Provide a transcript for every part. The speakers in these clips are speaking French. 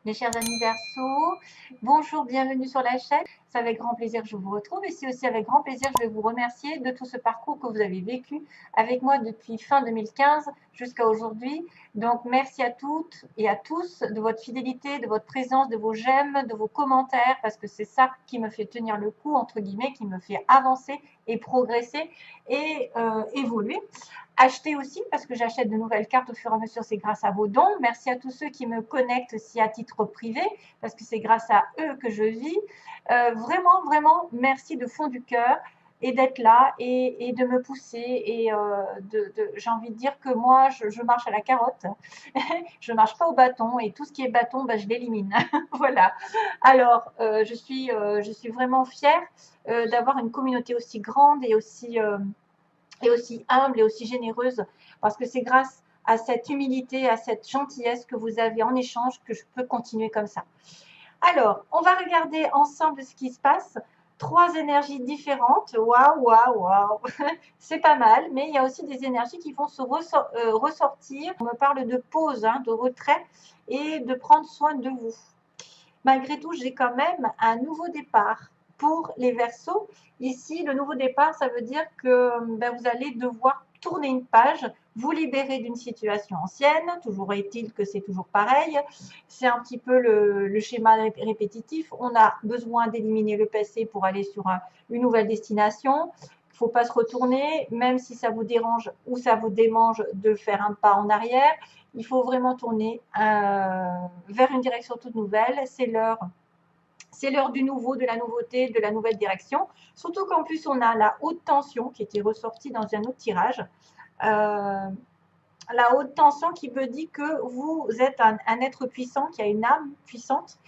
Mes chers amis Verseaux, bonjour, bienvenue sur la chaîne. C'est avec grand plaisir que je vous retrouve et c'est aussi avec grand plaisir que je vais vous remercier de tout ce parcours que vous avez vécu avec moi depuis fin 2015 jusqu'à aujourd'hui. Donc merci à toutes et à tous de votre fidélité, de votre présence, de vos j'aime, de vos commentaires parce que c'est ça qui me fait tenir le coup, entre guillemets, qui me fait avancer et progresser et évoluer. Acheter aussi parce que j'achète de nouvelles cartes au fur et à mesure, c'est grâce à vos dons. Merci à tous ceux qui me connectent aussi à titre privé parce que c'est grâce à eux que je vis. Vraiment, vraiment, merci de fond du cœur et d'être là et de me pousser. Et j'ai envie de dire que moi, je marche à la carotte. Je ne marche pas au bâton et tout ce qui est bâton, bah, je l'élimine. Voilà. Alors, je suis vraiment fière d'avoir une communauté aussi grande et aussi humble et aussi généreuse, parce que c'est grâce à cette humilité, à cette gentillesse que vous avez en échange que je peux continuer comme ça. Alors, on va regarder ensemble ce qui se passe. Trois énergies différentes. Waouh, waouh, waouh. C'est pas mal, mais il y a aussi des énergies qui vont se ressortir. On me parle de pause, hein, de retrait et de prendre soin de vous. Malgré tout, j'ai quand même un nouveau départ pour les Verseaux. Ici, le nouveau départ, ça veut dire que vous allez devoir tourner une page, vous libérer d'une situation ancienne. Toujours est-il que c'est toujours pareil. C'est un petit peu le schéma répétitif. On a besoin d'éliminer le passé pour aller sur une nouvelle destination. Il ne faut pas se retourner, même si ça vous dérange ou ça vous démange de faire un pas en arrière. Il faut vraiment tourner vers une direction toute nouvelle. C'est l'heure du nouveau, de la nouveauté, de la nouvelle direction. Surtout qu'en plus, on a la haute tension qui était ressortie dans un autre tirage. La haute tension qui me dit que vous êtes un être puissant, qui a une âme puissante,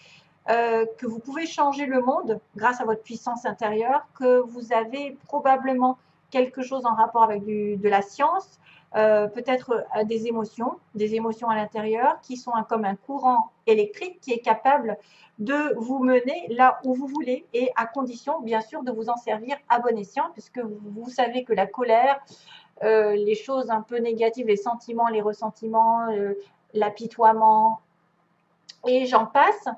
que vous pouvez changer le monde grâce à votre puissance intérieure, que vous avez probablement quelque chose en rapport avec de la science, peut-être des émotions à l'intérieur qui sont comme un courant électrique qui est capable de vous mener là où vous voulez et à condition bien sûr de vous en servir à bon escient puisque vous savez que la colère, les choses un peu négatives, les sentiments, les ressentiments, l'apitoiement et j'en passe,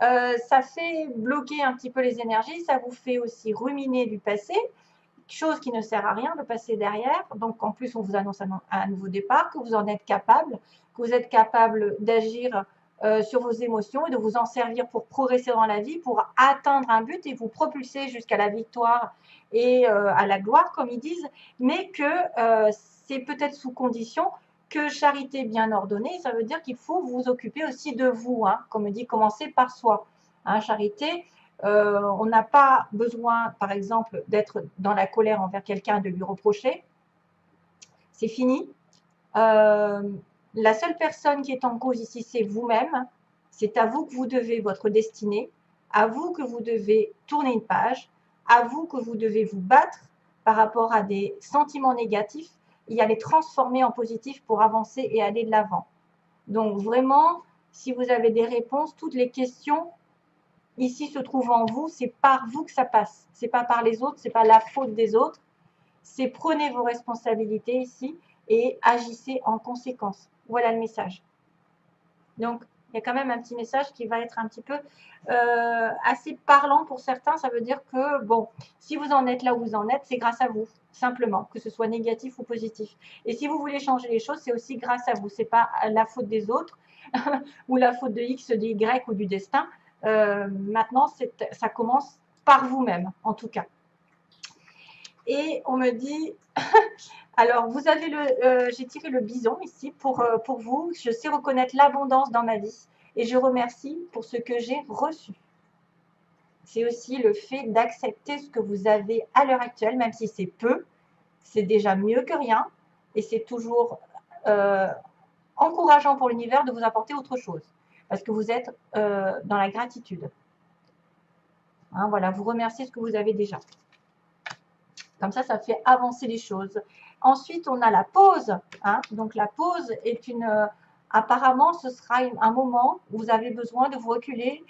ça fait bloquer un petit peu les énergies, ça vous fait aussi ruminer du passé, chose qui ne sert à rien de passer derrière. Donc en plus, on vous annonce un nouveau départ, que vous en êtes capable, que vous êtes capable d'agir sur vos émotions et de vous en servir pour progresser dans la vie, pour atteindre un but et vous propulser jusqu'à la victoire et à la gloire, comme ils disent, mais que c'est peut-être sous condition que charité bien ordonnée, ça veut dire qu'il faut vous occuper aussi de vous, hein, comme on dit, commencer par soi. Hein, charité, on n'a pas besoin, par exemple, d'être dans la colère envers quelqu'un, de lui reprocher. C'est fini. La seule personne qui est en cause ici, c'est vous-même. C'est à vous que vous devez votre destinée, à vous que vous devez tourner une page, à vous que vous devez vous battre par rapport à des sentiments négatifs et à les transformer en positifs pour avancer et aller de l'avant. Donc vraiment, si vous avez des réponses, toutes les questions ici se trouvent en vous, c'est par vous que ça passe. C'est pas par les autres, c'est pas la faute des autres. C'est prenez vos responsabilités ici et agissez en conséquence. Voilà le message. Donc, il y a quand même un petit message qui va être un petit peu assez parlant pour certains. Ça veut dire que, bon, si vous en êtes là où vous en êtes, c'est grâce à vous, simplement, que ce soit négatif ou positif. Et si vous voulez changer les choses, c'est aussi grâce à vous. Ce n'est pas la faute des autres ou la faute de X, de Y ou du destin. Maintenant, ça commence par vous-même, en tout cas. Et on me dit, alors vous avez j'ai tiré le bison ici pour vous. Je sais reconnaître l'abondance dans ma vie et je remercie pour ce que j'ai reçu. C'est aussi le fait d'accepter ce que vous avez à l'heure actuelle, même si c'est peu, c'est déjà mieux que rien et c'est toujours encourageant pour l'univers de vous apporter autre chose parce que vous êtes dans la gratitude. Hein, voilà, vous remerciez ce que vous avez déjà. Comme ça fait avancer les choses. Ensuite, on a la pause. Hein. Donc, la pause est apparemment, ce sera un moment où vous avez besoin de vous reculer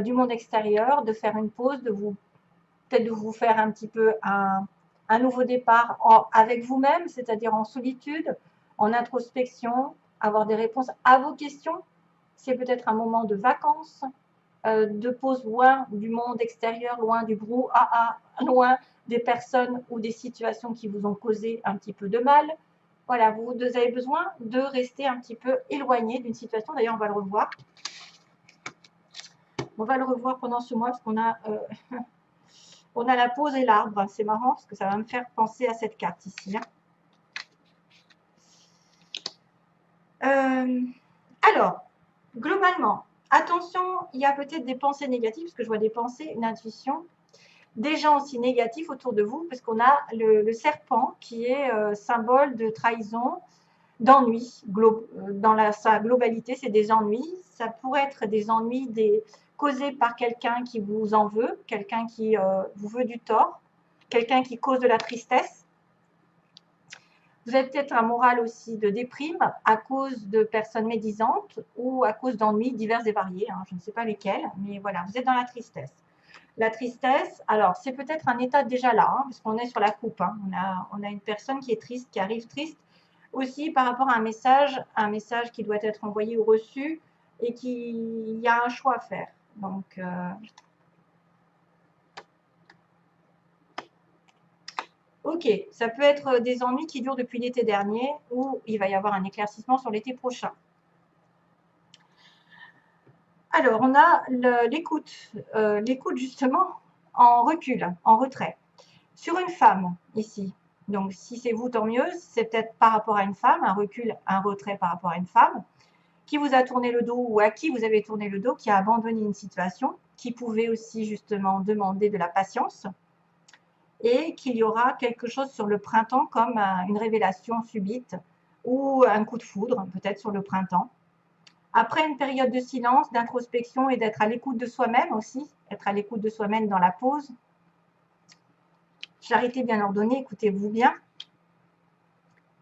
du monde extérieur, de faire une pause, peut-être de vous faire un petit peu un nouveau départ avec vous-même, c'est-à-dire en solitude, en introspection, avoir des réponses à vos questions. c'est peut-être un moment de vacances, de pause loin du monde extérieur, loin du brouhaha, loin des personnes ou des situations qui vous ont causé un petit peu de mal. Voilà, vous avez besoin de rester un petit peu éloigné d'une situation. D'ailleurs, on va le revoir. On va le revoir pendant ce mois parce qu'on a, on a la pause et l'arbre. C'est marrant parce que ça va me faire penser à cette carte ici. Alors, globalement, attention, il y a peut-être des pensées négatives, parce que je vois des pensées, une intuition, des gens aussi négatifs autour de vous, parce qu'on a le serpent qui est symbole de trahison, d'ennui, dans sa globalité, c'est des ennuis. Ça pourrait être des ennuis causés par quelqu'un qui vous en veut, quelqu'un qui vous veut du tort, quelqu'un qui cause de la tristesse. Vous avez peut-être un moral aussi de déprime à cause de personnes médisantes ou à cause d'ennuis divers et variés, hein, je ne sais pas lesquels, mais voilà, vous êtes dans la tristesse. La tristesse, alors c'est peut-être un état déjà là, hein, parce qu'on est sur la coupe, hein, on a une personne qui est triste, qui arrive triste, aussi par rapport à un message qui doit être envoyé ou reçu et il y a un choix à faire. Donc, ok, ça peut être des ennuis qui durent depuis l'été dernier ou il va y avoir un éclaircissement sur l'été prochain. Alors, on a l'écoute justement en recul, en retrait. Sur une femme, ici, donc si c'est vous, tant mieux, c'est peut-être par rapport à une femme, un recul, un retrait par rapport à une femme, qui vous a tourné le dos ou à qui vous avez tourné le dos, qui a abandonné une situation, qui pouvait aussi justement demander de la patience, et qu'il y aura quelque chose sur le printemps comme une révélation subite ou un coup de foudre, peut-être sur le printemps. Après une période de silence, d'introspection et d'être à l'écoute de soi-même aussi, être à l'écoute de soi-même dans la pause. Charité bien ordonnée, écoutez-vous bien.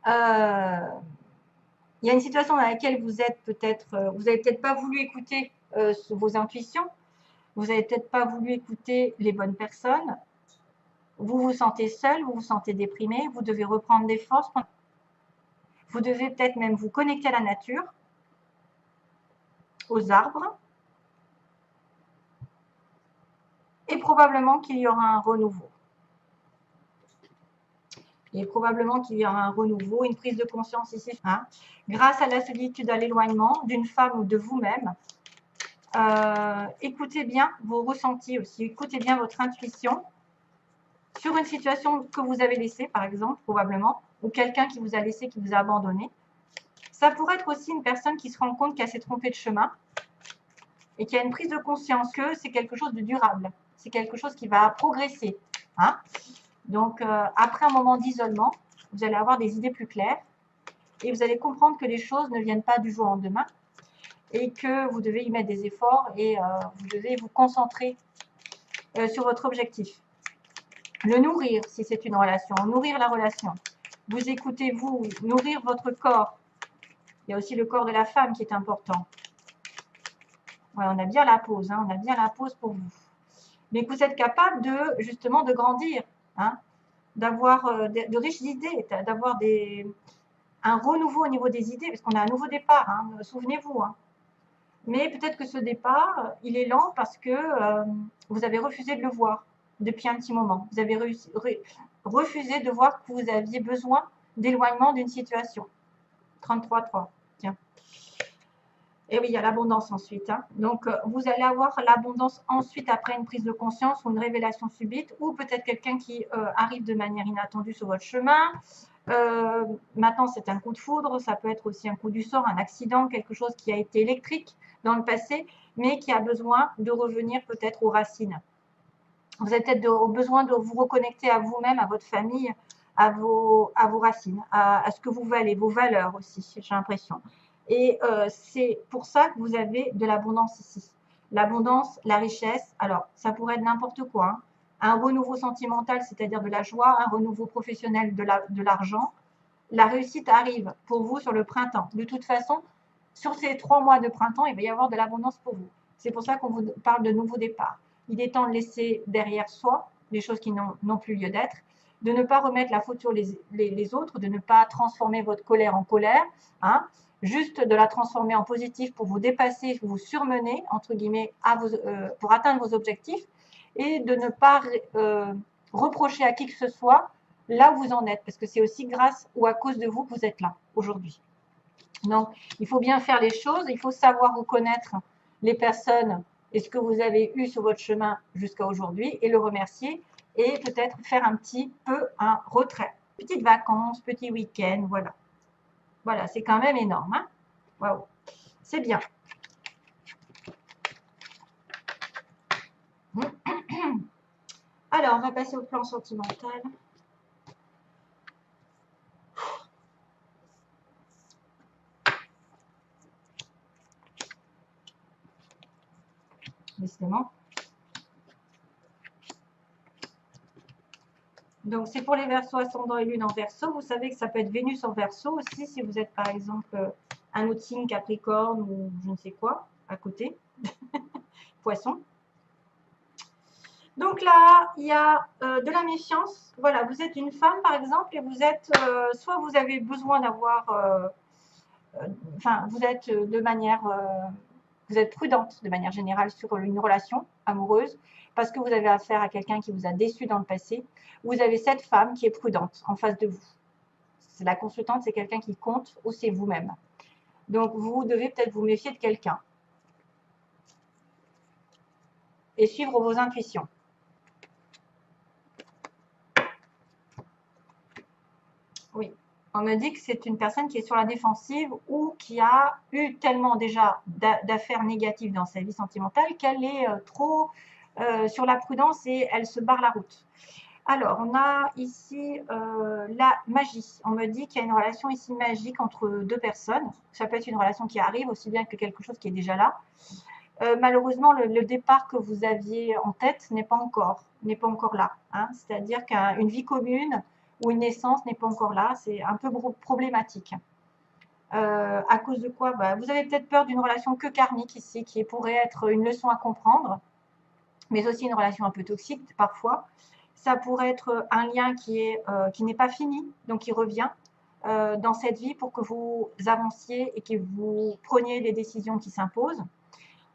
Il y a une situation dans laquelle vous êtes peut-être, vous n'avez peut-être pas voulu écouter vos intuitions, vous n'avez peut-être pas voulu écouter les bonnes personnes, vous vous sentez seul, vous vous sentez déprimé, vous devez reprendre des forces, vous devez peut-être même vous connecter à la nature, aux arbres, et probablement qu'il y aura un renouveau. Et probablement qu'il y aura un renouveau, une prise de conscience ici, hein, grâce à la solitude, à l'éloignement d'une femme ou de vous-même. Écoutez bien vos ressentis aussi, écoutez bien votre intuition sur une situation que vous avez laissée, par exemple, probablement, ou quelqu'un qui vous a laissé, qui vous a abandonné. Ça pourrait être aussi une personne qui se rend compte qu'elle s'est trompée de chemin et qui a une prise de conscience que c'est quelque chose de durable, c'est quelque chose qui va progresser. Hein. Donc, après un moment d'isolement, vous allez avoir des idées plus claires et vous allez comprendre que les choses ne viennent pas du jour au lendemain et que vous devez y mettre des efforts et vous devez vous concentrer sur votre objectif. Le nourrir, si c'est une relation, nourrir la relation. Vous écoutez, vous, nourrir votre corps. Il y a aussi le corps de la femme qui est important. Voilà, on a bien la pause, hein, on a bien la pause pour vous. Mais que vous êtes capable de, justement, de grandir, hein, d'avoir de riches idées, d'avoir un renouveau au niveau des idées, parce qu'on a un nouveau départ, hein, souvenez-vous. Hein. Mais peut-être que ce départ, il est lent parce que vous avez refusé de le voir depuis un petit moment. Vous avez refusé de voir que vous aviez besoin d'éloignement d'une situation. 33,3, tiens. Et oui, il y a l'abondance ensuite. Hein. Donc, vous allez avoir l'abondance ensuite après une prise de conscience ou une révélation subite, ou peut-être quelqu'un qui arrive de manière inattendue sur votre chemin. Maintenant, c'est un coup de foudre, ça peut être aussi un coup du sort, un accident, quelque chose qui a été électrique dans le passé, mais qui a besoin de revenir peut-être aux racines. Vous avez peut-être besoin de vous reconnecter à vous-même, à votre famille, à vos racines, à ce que vous valez, vos valeurs aussi, j'ai l'impression. Et c'est pour ça que vous avez de l'abondance ici. L'abondance, la richesse, alors ça pourrait être n'importe quoi. Hein. Un renouveau sentimental, c'est-à-dire de la joie, un renouveau professionnel de l'argent. La réussite arrive pour vous sur le printemps. De toute façon, sur ces 3 mois de printemps, il va y avoir de l'abondance pour vous. C'est pour ça qu'on vous parle de nouveau départ. Il est temps de laisser derrière soi les choses qui n'ont plus lieu d'être, de ne pas remettre la faute sur les autres, de ne pas transformer votre colère en colère, hein, juste de la transformer en positif pour vous dépasser, vous surmener, entre guillemets, pour atteindre vos objectifs, et de ne pas reprocher à qui que ce soit là où vous en êtes, parce que c'est aussi grâce ou à cause de vous que vous êtes là aujourd'hui. Donc, il faut bien faire les choses, il faut savoir reconnaître les personnes et ce que vous avez eu sur votre chemin jusqu'à aujourd'hui et le remercier, et peut-être faire un petit peu un retrait. Petites vacances, petit week-end, voilà. Voilà, c'est quand même énorme. Hein. Waouh, c'est bien. Alors, on va passer au plan sentimental. Décidément. Donc, c'est pour les Verseaux ascendant et lune en Verseau. Vous savez que ça peut être Vénus en Verseau aussi, si vous êtes par exemple un autre signe Capricorne ou je ne sais quoi à côté. Poisson. Donc là, il y a de la méfiance. Voilà, vous êtes une femme par exemple et vous êtes, soit vous avez besoin d'avoir, enfin, vous êtes de manière, vous êtes prudente de manière générale sur une relation amoureuse parce que vous avez affaire à quelqu'un qui vous a déçu dans le passé. Vous avez cette femme qui est prudente en face de vous. C'est la consultante, c'est quelqu'un qui compte ou c'est vous-même. Donc, vous devez peut-être vous méfier de quelqu'un et suivre vos intuitions. Oui, on me dit que c'est une personne qui est sur la défensive ou qui a eu tellement déjà d'affaires négatives dans sa vie sentimentale qu'elle est trop sur la prudence et elle se barre la route. Alors, on a ici la magie. On me dit qu'il y a une relation ici magique entre deux personnes. Ça peut être une relation qui arrive aussi bien que quelque chose qui est déjà là. Malheureusement, le départ que vous aviez en tête n'est pas encore là. Hein. C'est-à-dire qu'une vie commune ou une naissance n'est pas encore là. C'est un peu problématique. À cause de quoi? Vous avez peut-être peur d'une relation que karmique ici, qui pourrait être une leçon à comprendre, mais aussi une relation un peu toxique parfois. Ça pourrait être un lien qui n'est pas fini, donc qui revient dans cette vie pour que vous avanciez et que vous preniez des décisions qui s'imposent.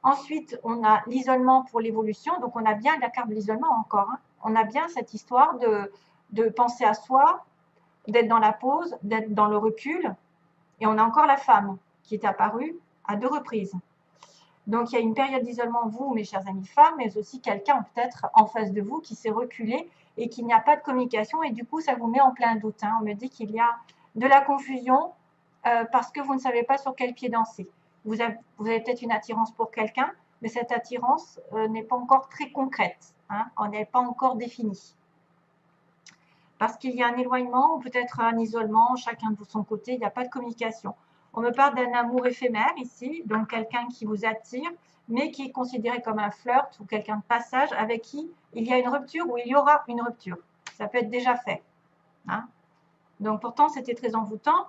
Ensuite, on a l'isolement pour l'évolution. Donc, on a bien la carte de l'isolement encore. Hein. On a bien cette histoire de penser à soi, d'être dans la pause, d'être dans le recul. Et on a encore la femme qui est apparue à 2 reprises. Donc, il y a une période d'isolement, vous, mes chers amis femmes, mais aussi quelqu'un peut-être en face de vous qui s'est reculé et qu'il n'y a pas de communication. Et du coup, ça vous met en plein doute. Hein. On me dit qu'il y a de la confusion parce que vous ne savez pas sur quel pied danser. Vous avez peut-être une attirance pour quelqu'un, mais cette attirance n'est pas encore très concrète. Hein, on n'est pas encore définie. Parce qu'il y a un éloignement ou peut-être un isolement, chacun de son côté, il n'y a pas de communication. On me parle d'un amour éphémère ici, donc quelqu'un qui vous attire, mais qui est considéré comme un flirt ou quelqu'un de passage avec qui il y a une rupture ou il y aura une rupture. Ça peut être déjà fait. Hein. Donc pourtant, c'était très envoûtant.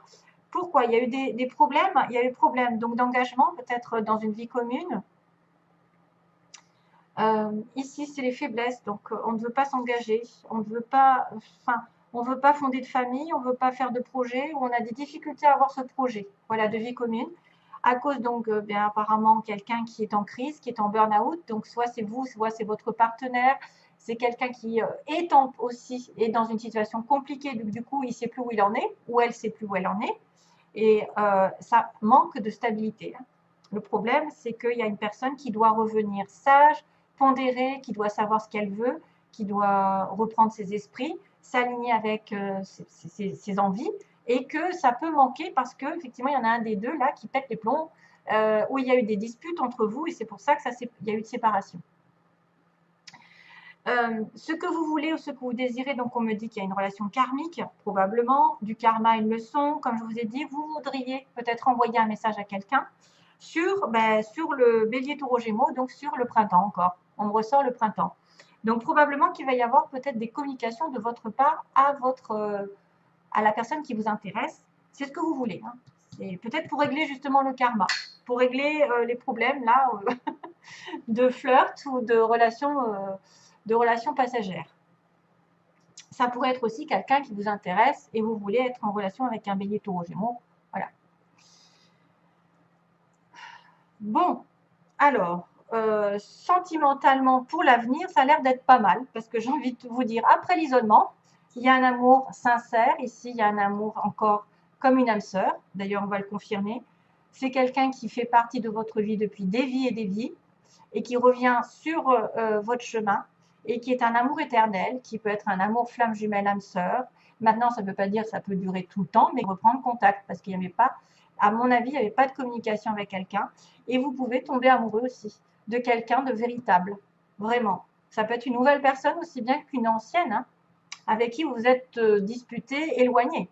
Pourquoi? Il y a eu des problèmes. Il y a eu des problèmes d'engagement, peut-être dans une vie commune. Ici, c'est les faiblesses. Donc, on ne veut pas s'engager. On ne veut pas, on veut pas fonder de famille. On ne veut pas faire de projet. Ou on a des difficultés à avoir ce projet. Voilà, de vie commune. À cause donc, bien apparemment, quelqu'un qui est en crise, qui est en burn-out. Donc, soit c'est vous, soit c'est votre partenaire. C'est quelqu'un qui aussi est dans une situation compliquée. Du coup, il ne sait plus où il en est, ou elle ne sait plus où elle en est. Et ça manque de stabilité. Le problème, c'est qu'il y a une personne qui doit revenir sage, pondérée, qui doit savoir ce qu'elle veut, qui doit reprendre ses esprits, s'aligner avec ses envies, et que ça peut manquer parce qu'effectivement, il y en a un des deux là qui pète les plombs, où il y a eu des disputes entre vous, et c'est pour ça qu'il y a eu de séparation. Ce que vous voulez ou ce que vous désirez, donc on me dit qu'il y a une relation karmique, probablement, du karma une leçon, comme je vous ai dit, vous voudriez peut-être envoyer un message à quelqu'un sur le bélier taureau gémeaux, donc sur le printemps encore, on me ressort le printemps. Donc probablement qu'il va y avoir peut-être des communications de votre part à la personne qui vous intéresse, c'est ce que vous voulez. Hein. C'est peut-être pour régler justement le karma, pour régler les problèmes là de flirt ou de relations passagères. Ça pourrait être aussi quelqu'un qui vous intéresse et vous voulez être en relation avec un bélier taureau gémeaux. Voilà. Bon, alors, sentimentalement, pour l'avenir, ça a l'air d'être pas mal, parce que j'ai envie de vous dire, après l'isolement, il y a un amour sincère. Ici, il y a un amour encore comme une âme sœur. D'ailleurs, on va le confirmer. C'est quelqu'un qui fait partie de votre vie depuis des vies et des vies, et qui revient sur votre chemin, et qui est un amour éternel, qui peut être un amour flamme jumelle âme sœur. Maintenant, ça ne veut pas dire que ça peut durer tout le temps, mais reprendre contact, parce qu'il n'y avait pas, à mon avis, il n'y avait pas de communication avec quelqu'un. Et vous pouvez tomber amoureux aussi de quelqu'un de véritable, vraiment. Ça peut être une nouvelle personne aussi bien qu'une ancienne, hein, avec qui vous êtes disputé, éloigné.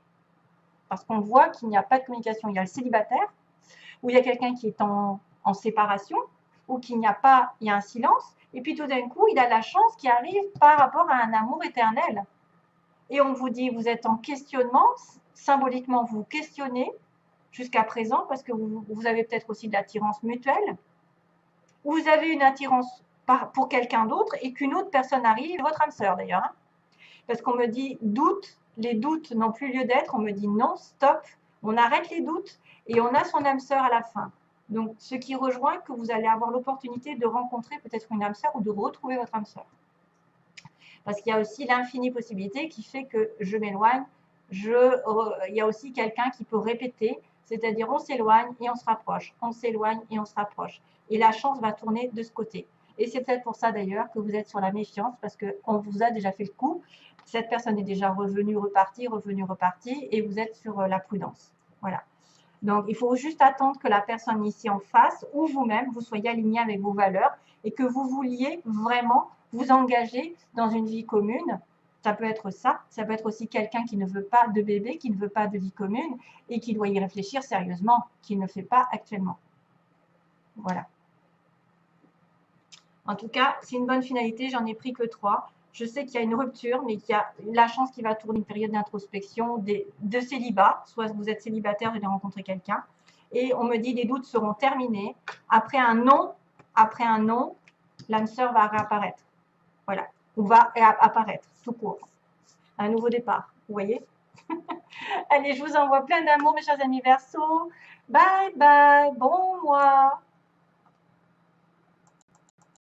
Parce qu'on voit qu'il n'y a pas de communication. Il y a le célibataire, où il y a quelqu'un qui est en séparation, ou qu'il n'y a pas, il y a un silence, et puis tout d'un coup, il a la chance qui arrive par rapport à un amour éternel. Et on vous dit, vous êtes en questionnement, symboliquement, vous questionnez jusqu'à présent, parce que vous avez peut-être aussi de l'attirance mutuelle, ou vous avez une attirance pour quelqu'un d'autre, et qu'une autre personne arrive, votre âme sœur d'ailleurs, hein, parce qu'on me dit doute, les doutes n'ont plus lieu d'être, on me dit non, stop, on arrête les doutes, et on a son âme sœur à la fin. Donc, ce qui rejoint que vous allez avoir l'opportunité de rencontrer peut-être une âme sœur ou de retrouver votre âme sœur. Parce qu'il y a aussi l'infinie possibilité qui fait que je m'éloigne, il y a aussi quelqu'un qui peut répéter, c'est-à-dire on s'éloigne et on se rapproche, on s'éloigne et on se rapproche. Et la chance va tourner de ce côté. Et c'est peut-être pour ça d'ailleurs que vous êtes sur la méfiance, parce qu'on vous a déjà fait le coup. Cette personne est déjà revenue, repartie, et vous êtes sur la prudence. Voilà. Donc, il faut juste attendre que la personne ici en face ou vous-même, vous soyez aligné avec vos valeurs et que vous vouliez vraiment vous engager dans une vie commune. Ça peut être ça. Ça peut être aussi quelqu'un qui ne veut pas de bébé, qui ne veut pas de vie commune et qui doit y réfléchir sérieusement, qui ne le fait pas actuellement. Voilà. En tout cas, c'est une bonne finalité. J'en ai pris que 3. Je sais qu'il y a une rupture, mais qu'il y a la chance qui va tourner une période d'introspection, de célibat. Soit vous êtes célibataire, vous allez rencontrer quelqu'un. Et on me dit les doutes seront terminés. Après un non, l'âme sœur va réapparaître. Voilà. Ou va apparaître, tout court. Un nouveau départ. Vous voyez? Allez, je vous envoie plein d'amour, mes chers amis Verseaux. Bye bye. Bon mois.